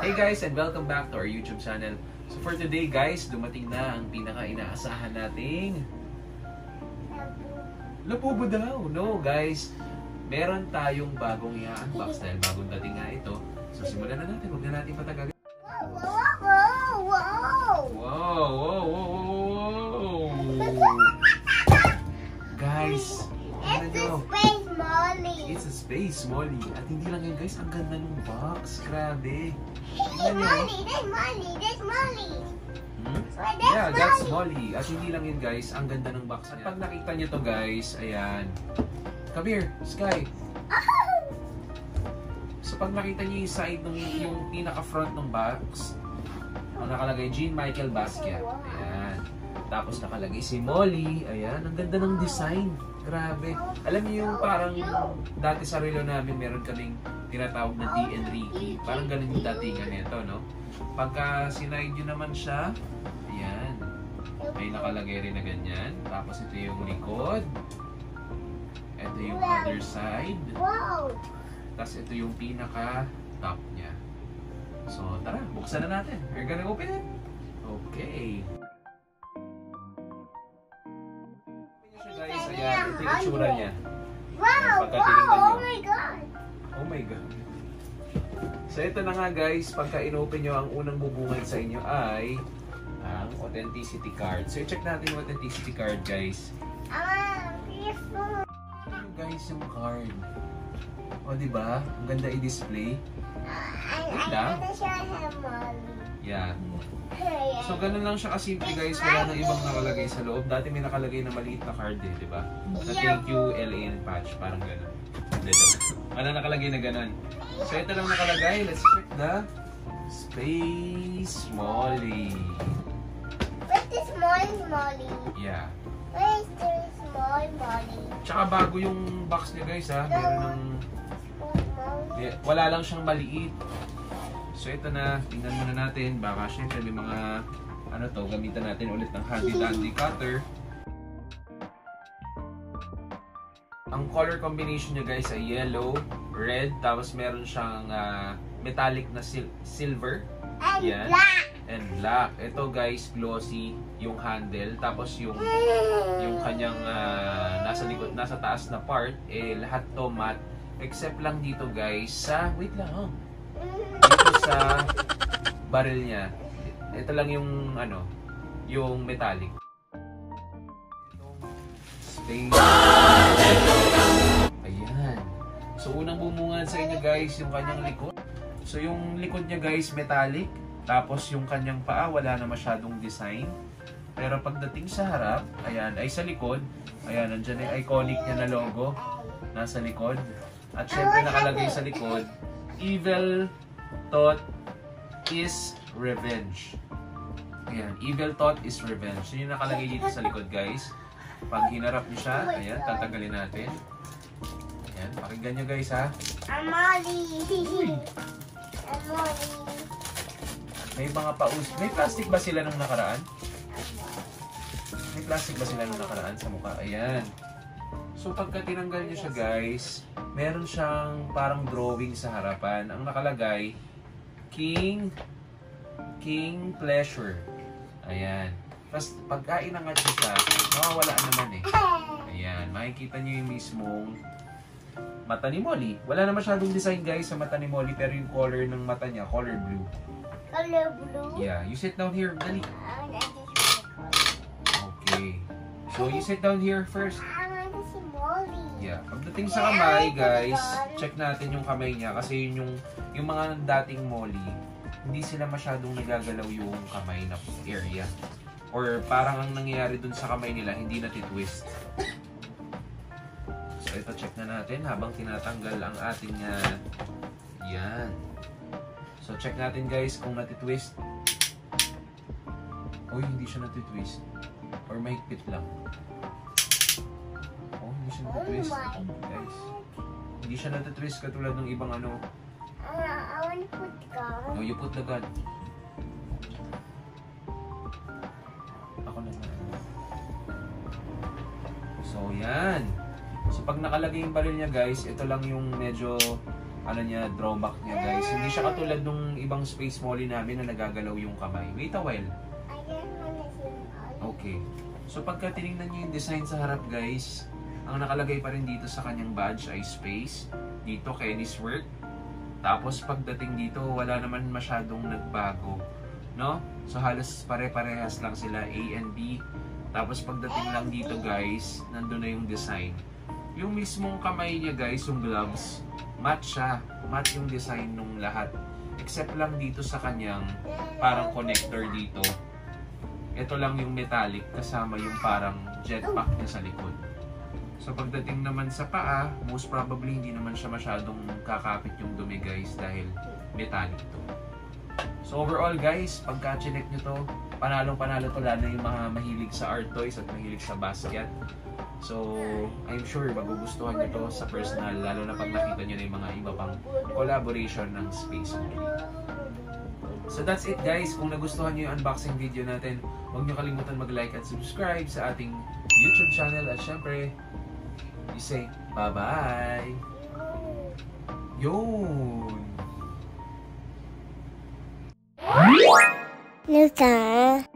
Hey guys, and welcome back to our YouTube channel. So for today guys, dumating na ang pinaka-inaasahan nating Labubu daw. No guys, meron tayong bagong i-unbox dahil bagong dating nga ito. So simulan na natin, huwag na natin patagalin. Wow! Guys, it's a Space Molly. At hindi lang yan guys, ang ganda ng box. Grabe. There's Molly. Yeah, that's Molly. At hindi lang yun guys, ang ganda ng box. At pag nakita nyo to guys, ayan. Come here, Sky. So pag nakita nyo yung side ng yung pinaka-front ng box, ang nakalagay Jean Michael Basquiat. Ayan. Tapos nakalagay si Molly. Ayan, ang ganda ng design. Grabe. Alam niyo yung parang dati sa relo namin meron kaming tinatawag na D. Enrique. Parang ganun yung datingan nito, no? Pagka sinide nyo naman siya, ayan. May nakalagay rin na ganyan. Tapos ito yung likod. Ito yung other side. Tapos ito yung pinaka-top niya. So, tara, buksan na natin. We're gonna open it. Okay. Guys, ayan, ito yung itsura niya. Wow! Oh my God! Oh my God. So ito na nga guys, pagka in-open nyo, ang unang bubungad sa inyo ay ang authenticity card. So i-check natin yung authenticity card guys. Beautiful! Ito guys yung card. O diba? Ang ganda i-display. I'm gonna show him Molly. Yeah. So ganun lang siya kasimple guys, wala nang ibang nakalagay sa loob. Dati may nakalagay na maliit na card eh, di ba? Na thank you LAN patch, parang ganun. Wala nakalagay na ganun. So ito lang nakalagay, let's check the Space Molly. Where's the small Molly? Yeah. Where's the small Molly? Tsaka bago yung box niya guys ha, meron ng... Wala lang siyang maliit. So ito na, tingnan muna natin, baka syempre may mga ano to, gamitan natin ulit ng handy dandy cutter. Ang color combination niya guys ay yellow, red, tapos meron siyang metallic na silver. And yan. black! And black. Ito guys, glossy yung handle, tapos yung kanyang nasa likod, nasa taas na part, eh lahat to matte, except lang dito guys sa, wait lang, dito sa barrel niya. Ito lang yung ano, yung metallic. Space. Ayan. So unang bumungad sa inyo guys, yung kanyang likod. So yung likod niya guys, metallic. Tapos yung kanyang paa, wala na masyadong design. Pero pagdating sa harap, ayan, ay sa likod, ayan, nandiyan yung iconic niya na logo. Nasa likod. At syempre nakalagay sa likod, Evil Thought is Revenge. Ayan, Evil Thought is Revenge. So yung nakalagay dito sa likod guys. Pag hinarap niyo siya, ayan, tatanggalin natin. Ayan, pakinggan nyo guys ha. I'm Molly! I'm Molly! May mga paus. May plastic ba sila nung nakaraan? May plastic ba sila nung nakaraan sa mukha? Ayan. So pagka tinanggal nyo siya guys, meron siyang parang drawing sa harapan. Ang nakalagay, King Pleasure. Ayan. Tapos pagka inangat nyo siya, mawawala naman eh. Ayan. Makikita nyo yung mismong mata ni Molly. Wala na masyadong design guys sa mata ni Molly, pero yung color ng mata niya, color blue. Color blue? Yeah. You sit down here, Dali. Okay. So you sit down here first. Yeah. Pagdating sa kamay, guys, check natin yung kamay niya kasi yung mga dating Molly, hindi sila masyadong nagagalaw yung kamay na area. Or parang ang nangyayari dun sa kamay nila, hindi natitwist. So ito, check na natin habang tinatanggal ang ating yan. So check natin guys kung natitwist. Uy, hindi siya natitwist. Or mahigpit lang. Hindi siya natitwist. Guys, hindi siya natitwist katulad ng ibang ano. I want to put gun. No, you put the gun. Ako na nga. So, yan. So, pag nakalagay yung baril niya guys, ito lang yung medyo ano niya, drawback niya guys. Hindi siya katulad nung ibang Space Molly namin na nagagalaw yung kamay. Wait a while. I just wanna see Molly. Okay. So pagka tinignan niyo yung design sa harap guys, ang nakalagay pa rin dito sa kanyang badge ay space. Dito Kenny's Work. Tapos pagdating dito, wala naman masyadong nagbago. No? So halos pare-parehas lang sila A and B. Tapos pagdating lang dito guys, nandun na yung design. Yung mismong kamay niya guys, yung gloves, matte siya. Matte yung design nung lahat. Except lang dito sa kanyang parang connector dito. Ito lang yung metallic kasama yung parang jetpack niya sa likod. So pagdating naman sa paa, most probably hindi naman siya masyadong kakapit yung dumi guys dahil metallic to. So overall guys, pagka chinek nyo to, panalong-panalo to lalo yung mga mahilig sa art toys at mahilig sa basket. So I'm sure magugustuhan nyo to sa personal, lalo na pag nakita nyo na yung mga iba pang collaboration ng Space Molly. So that's it guys. Kung nagustuhan nyo yung unboxing video natin, huwag nyo kalimutan mag-like at subscribe sa ating YouTube channel. At syempre, you say bye-bye! Yun! Luta.